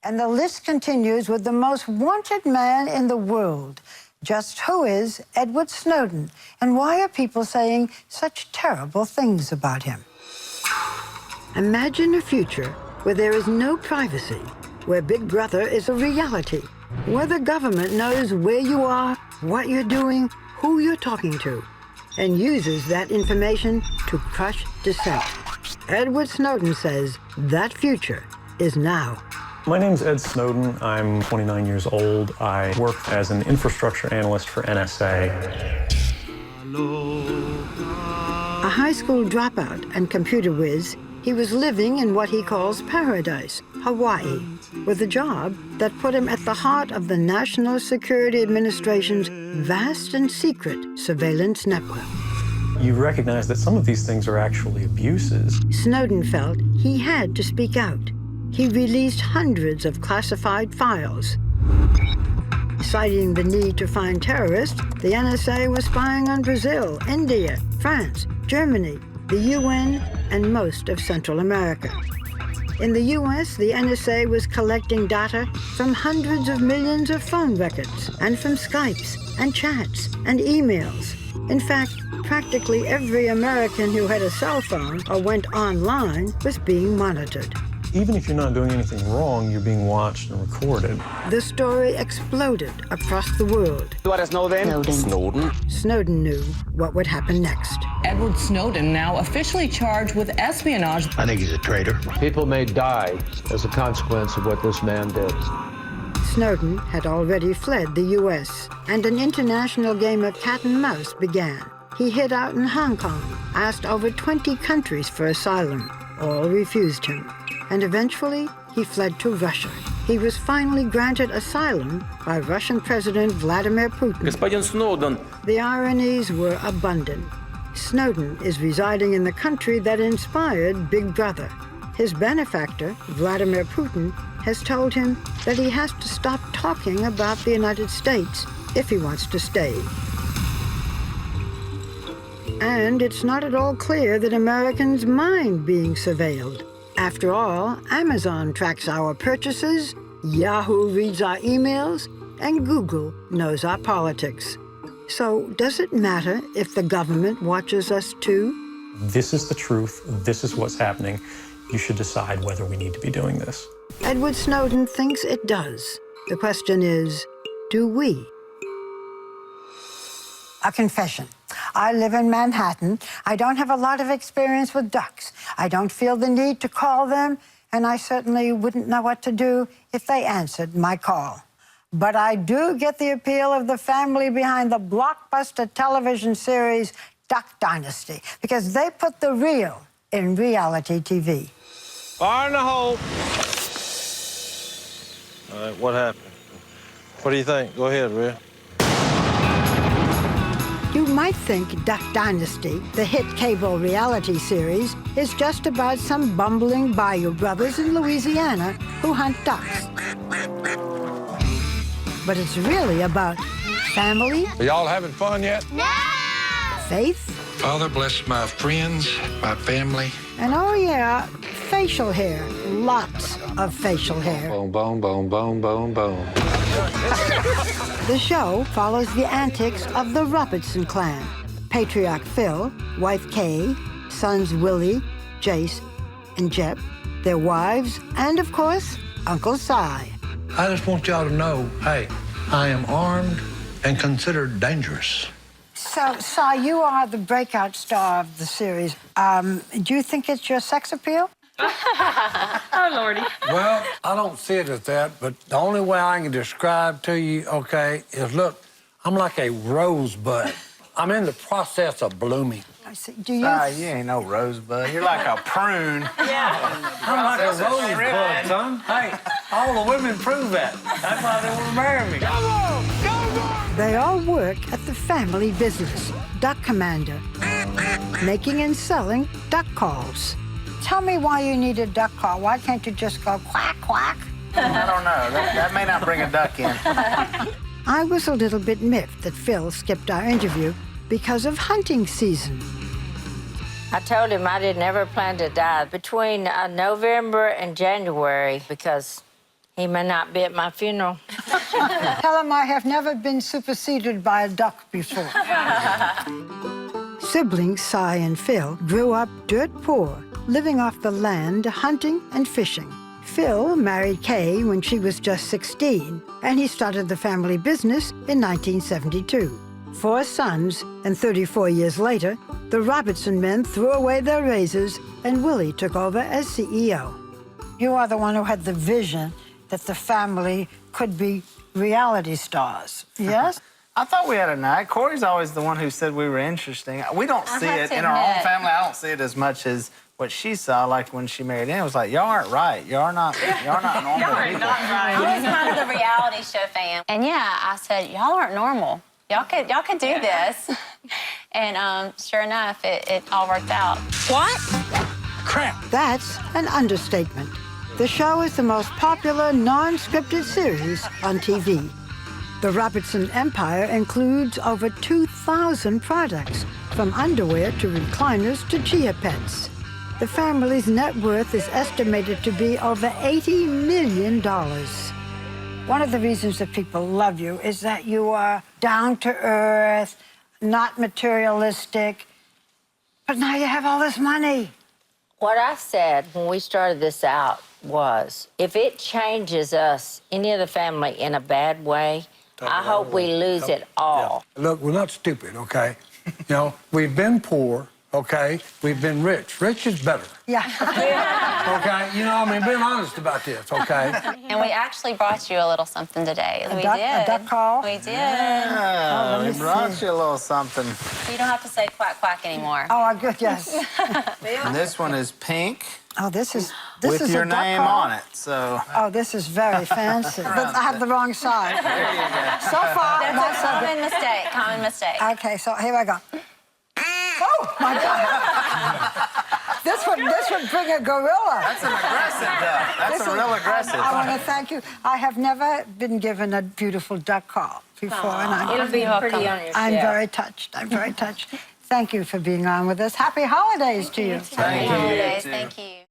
And the list continues with the most wanted man in the world. Just who is Edward Snowden? And why are people saying such terrible things about him? Imagine a future where there is no privacy, where Big Brother is a reality, where the government knows where you are, what you're doing, who you're talking to, and uses that information to crush dissent. Edward Snowden says that future is now. My name's Ed Snowden. I'm 29 years old. I work as an infrastructure analyst for NSA. A high school dropout and computer whiz, he was living in what he calls paradise, Hawaii, with a job that put him at the heart of the National Security Administration's vast and secret surveillance network. You recognize that some of these things are actually abuses. Snowden felt he had to speak out. He released hundreds of classified files. Citing the need to find terrorists, the NSA was spying on Brazil, India, France, Germany, the UN, and most of Central America. In the US, the NSA was collecting data from hundreds of millions of phone records, and from Skypes, and chats, and emails. In fact, practically every American who had a cell phone or went online was being monitored. Even if you're not doing anything wrong, you're being watched and recorded. The story exploded across the world. Snowden. Snowden knew what would happen next. Edward Snowden now officially charged with espionage. I think he's a traitor. People may die as a consequence of what this man did. Snowden had already fled the U.S., and an international game of cat and mouse began. He hid out in Hong Kong, asked over 20 countries for asylum. All refused him. And eventually, he fled to Russia. He was finally granted asylum by Russian President Vladimir Putin. Господин Snowden. The ironies were abundant. Snowden is residing in the country that inspired Big Brother. His benefactor, Vladimir Putin, has told him that he has to stop talking about the United States if he wants to stay. And it's not at all clear that Americans mind being surveilled. After all, Amazon tracks our purchases, Yahoo reads our emails, and Google knows our politics. So does it matter if the government watches us too? This is the truth. This is what's happening. You should decide whether we need to be doing this. Edward Snowden thinks it does. The question is, do we? A confession. I live in Manhattan. I don't have a lot of experience with ducks. I don't feel the need to call them, and I certainly wouldn't know what to do if they answered my call. But I do get the appeal of the family behind the blockbuster television series Duck Dynasty, because they put the real in reality TV. Fire in the hole. All right, what happened? What do you think? Go ahead, Ray. You might think Duck Dynasty, the hit cable reality series, is just about some bumbling bayou brothers in Louisiana who hunt ducks. But it's really about family. Are y'all having fun yet? No! Faith. Father, bless my friends, my family. And oh yeah, facial hair. Lots of facial hair. Boom, boom, boom, boom, boom, boom. The show follows the antics of the Robertson clan. Patriarch Phil, wife Kay, sons Willie, Jace, and Jep, their wives, and of course, Uncle Si. I just want y'all to know, hey, I am armed and considered dangerous. So, Si, you are the breakout star of the series. Do you think it's your sex appeal? Oh, Lordy. Well, I don't see it as that, but the only way I can describe to you, okay, is look, I'm like a rosebud. I'm in the process of blooming. I see. Do you? You ain't no rosebud. You're like a prune. Yeah. I'm like a rosebud, son. Hey, all the women prove that. That's why they want to marry me. Come on, come on. They all work at the family business, Duck Commander, making and selling duck calls. Tell me why you need a duck call. Why can't you just go quack, quack? I don't know. That may not bring a duck in. I was a little bit miffed that Phil skipped our interview because of hunting season. I told him I didn't ever plan to die between November and January because He may not be at my funeral. Tell him I have never been superseded by a duck before. Siblings Cy and Phil grew up dirt poor, living off the land, hunting and fishing. Phil married Kay when she was just 16, and he started the family business in 1972. 4 sons, and 34 years later, the Robertson men threw away their razors, and Willie took over as CEO. You are the one who had the vision that the family could be reality stars, yes? I thought we had a night. Corey's always the one who said we were interesting. We don't see have it to in our own admit. family. I don't see it as much as what she saw, like when she married in. It was like, y'all aren't right. Y'all are not normal people. I was kind of the reality show fan. And yeah, I said, y'all aren't normal. Y'all could do this. And sure enough, it all worked out. What? Crap. That's an understatement. The show is the most popular non-scripted series on TV. The Robertson empire includes over 2,000 products, from underwear to recliners to chia pets. The family's net worth is estimated to be over $80 million. One of the reasons that people love you is that you are down to earth, not materialistic, but now you have all this money. What I said when we started this out was, if it changes us, any of the family, in a bad way, I hope we lose it all. Look, we're not stupid, okay? You know, we've been poor, okay? We've been rich. Rich is better, Yeah. okay? You know, I mean, being honest about this, okay? And we actually brought you a little something today. We duck- did. a duck call? We did. Yeah, let me we brought see. you a little something. You don't have to say quack quack anymore. Oh, good, yes. And this one is pink Oh, this is with a your duck name call? on it. So Oh, this is very fancy. But I have the wrong side. there you go. So far, not That's a so good. common mistake. Common mistake. Okay, so here I go. Oh, my God. This would bring a gorilla. That's an aggressive duck. That's This a is- real aggressive. I want to thank you. I have never been given a beautiful duck call before, and It'll be pretty on your I'm shelf. very touched. I'm very touched. Thank you for being on with us. Happy holidays to you. Thank Happy you. holidays. Thank you.